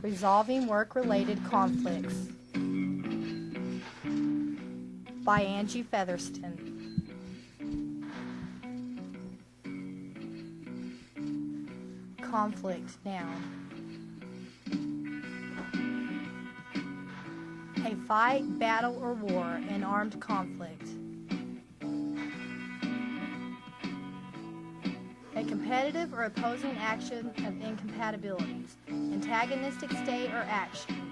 Resolving Work-Related Conflicts by Angie Featherston. Conflict, noun. A fight, battle, or war, an armed conflict. A competitive or opposing action of incompatibilities, antagonistic state or action,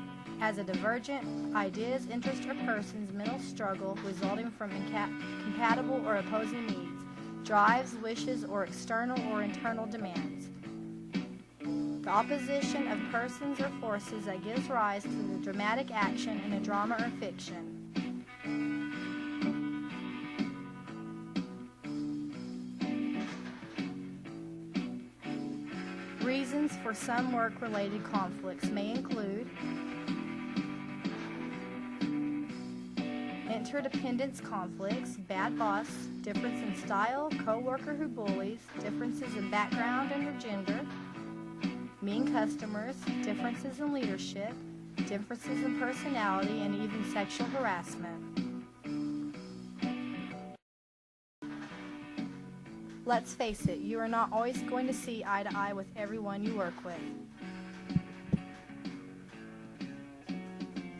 as a divergent ideas, interest, or person's mental struggle resulting from incompatible or opposing needs, drives, wishes, or external or internal demands. The opposition of persons or forces that gives rise to the dramatic action in a drama or fiction. Reasons for some work-related conflicts may include interdependence conflicts, bad boss, difference in style, co-worker who bullies, differences in background and or gender, mean customers, differences in leadership, differences in personality, and even sexual harassment. Let's face it, you are not always going to see eye to eye with everyone you work with.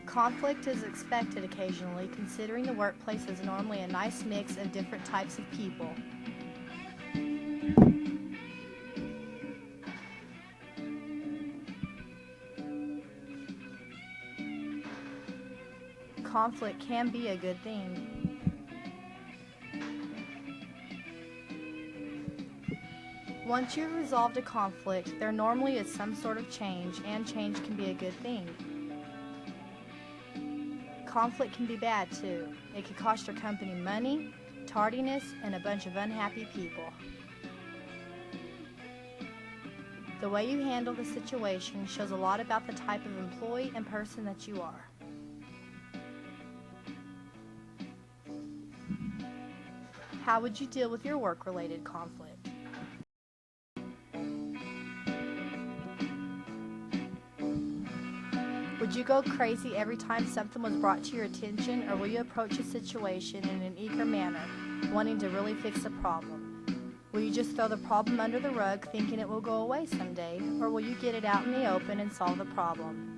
Conflict is expected occasionally, considering the workplace is normally a nice mix of different types of people. Conflict can be a good thing. Once you've resolved a conflict, there normally is some sort of change, and change can be a good thing. Conflict can be bad too. It could cost your company money, tardiness, and a bunch of unhappy people. The way you handle the situation shows a lot about the type of employee and person that you are. How would you deal with your work-related conflict? Would you go crazy every time something was brought to your attention, or will you approach a situation in an eager manner, wanting to really fix the problem? Will you just throw the problem under the rug, thinking it will go away someday, or will you get it out in the open and solve the problem?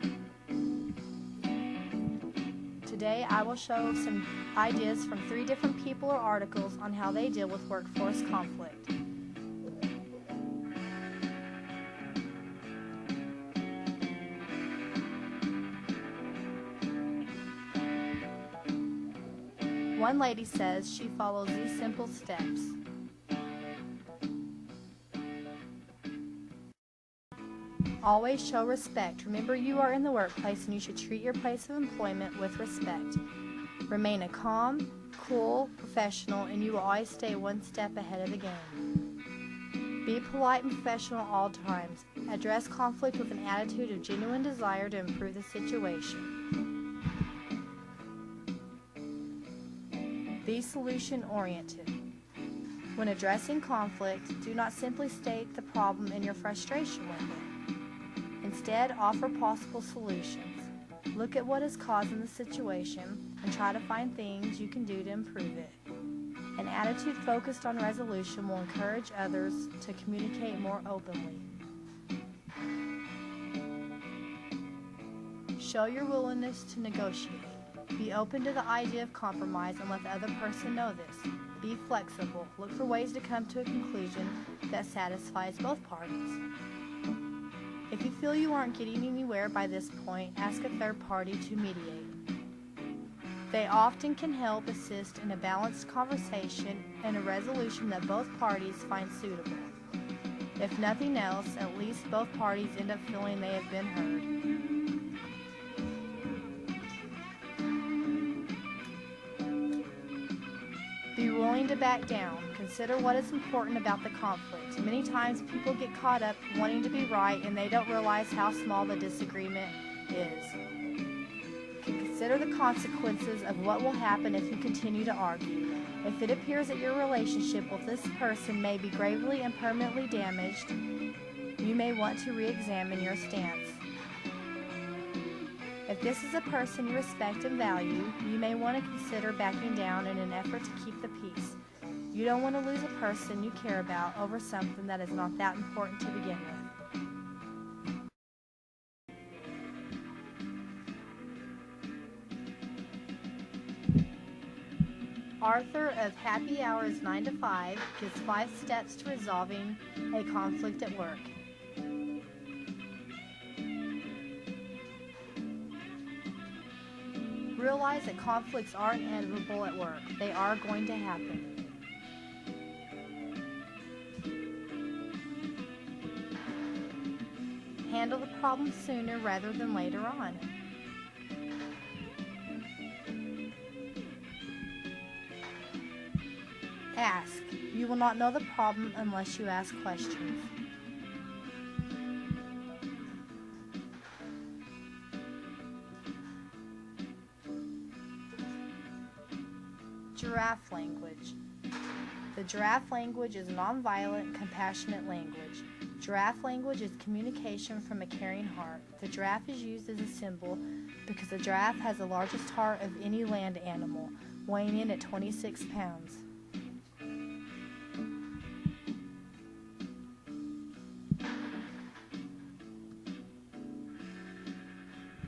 Today, I will show some ideas from 3 different people or articles on how they deal with workforce conflict. One lady says she follows these simple steps. Always show respect. Remember, you are in the workplace and you should treat your place of employment with respect. Remain a calm, cool professional, and you will always stay one step ahead of the game. Be polite and professional at all times. Address conflict with an attitude of genuine desire to improve the situation. Be solution-oriented. When addressing conflict, do not simply state the problem and your frustration with it. Instead, offer possible solutions. Look at what is causing the situation and try to find things you can do to improve it. An attitude focused on resolution will encourage others to communicate more openly. Show your willingness to negotiate. Be open to the idea of compromise and let the other person know this. Be flexible. Look for ways to come to a conclusion that satisfies both parties. If you feel you aren't getting anywhere by this point, ask a third party to mediate. They often can help assist in a balanced conversation and a resolution that both parties find suitable. If nothing else, at least both parties end up feeling they have been heard. Be willing to back down. Consider what is important about the conflict. Many times people get caught up wanting to be right and they don't realize how small the disagreement is. Consider the consequences of what will happen if you continue to argue. If it appears that your relationship with this person may be gravely and permanently damaged, you may want to re-examine your stance. If this is a person you respect and value, you may want to consider backing down in an effort to keep the peace. You don't want to lose a person you care about over something that is not that important to begin with. Arthur of Happy Hours 9 to 5 gives 5 steps to resolving a conflict at work. Realize that conflicts aren't inevitable at work. They are going to happen. Handle the problem sooner rather than later on. Ask. You will not know the problem unless you ask questions. Giraffe language. The giraffe language is nonviolent, compassionate language. Giraffe language is communication from a caring heart. The giraffe is used as a symbol because the giraffe has the largest heart of any land animal, weighing in at 26 pounds.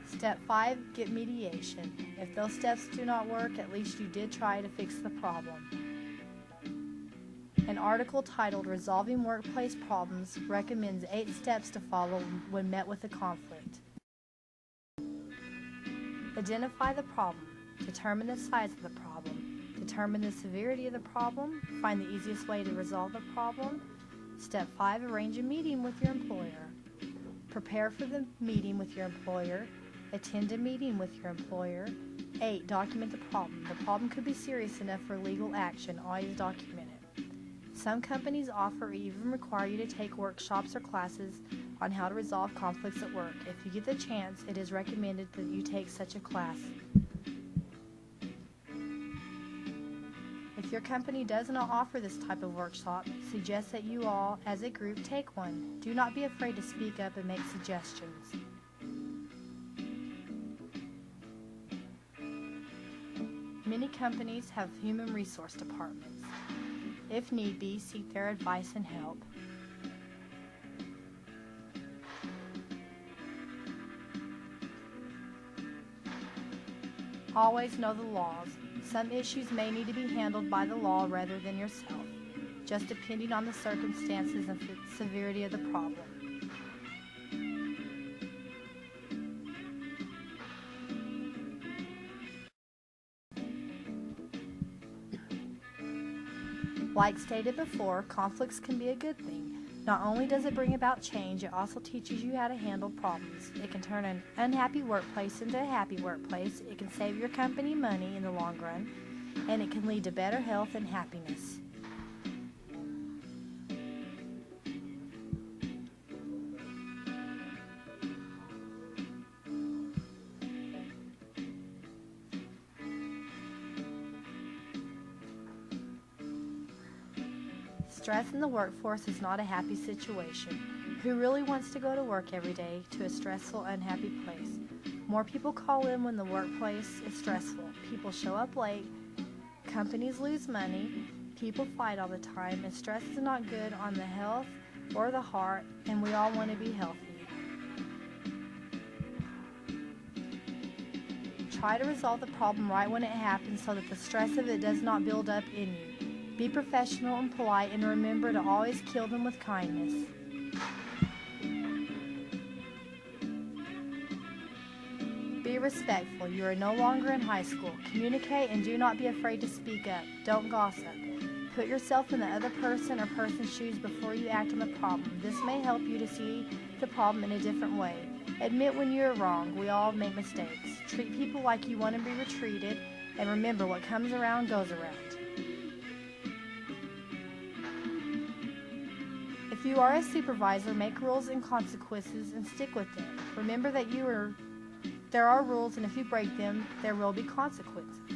Step 5, get mediation. If those steps do not work, at least you did try to fix the problem. An article titled Resolving Workplace Problems recommends 8 steps to follow when met with a conflict. Identify the problem. Determine the size of the problem. Determine the severity of the problem. Find the easiest way to resolve the problem. Step 5, arrange a meeting with your employer. Prepare for the meeting with your employer. Attend a meeting with your employer. 8, document the problem. The problem could be serious enough for legal action. Always document it. Some companies offer or even require you to take workshops or classes on how to resolve conflicts at work. If you get the chance, it is recommended that you take such a class. If your company does not offer this type of workshop, suggest that you all, as a group, take one. Do not be afraid to speak up and make suggestions. Many companies have human resource departments. If need be, seek their advice and help. Always know the laws. Some issues may need to be handled by the law rather than yourself, just depending on the circumstances and severity of the problem. Like stated before, conflicts can be a good thing. Not only does it bring about change, it also teaches you how to handle problems. It can turn an unhappy workplace into a happy workplace. It can save your company money in the long run, and it can lead to better health and happiness. Stress in the workforce is not a happy situation. Who really wants to go to work every day to a stressful, unhappy place? More people call in when the workplace is stressful. People show up late, companies lose money, people fight all the time, and stress is not good on the health or the heart, and we all want to be healthy. Try to resolve the problem right when it happens so that the stress of it does not build up in you. Be professional and polite, and remember to always kill them with kindness. Be respectful. You are no longer in high school. Communicate and do not be afraid to speak up. Don't gossip. Put yourself in the other person or person's shoes before you act on the problem. This may help you to see the problem in a different way. Admit when you are wrong. We all make mistakes. Treat people like you want to be treated, and remember what comes around goes around. If you are a supervisor, make rules and consequences and stick with them. Remember that you are There are rules, and if you break them, there will be consequences.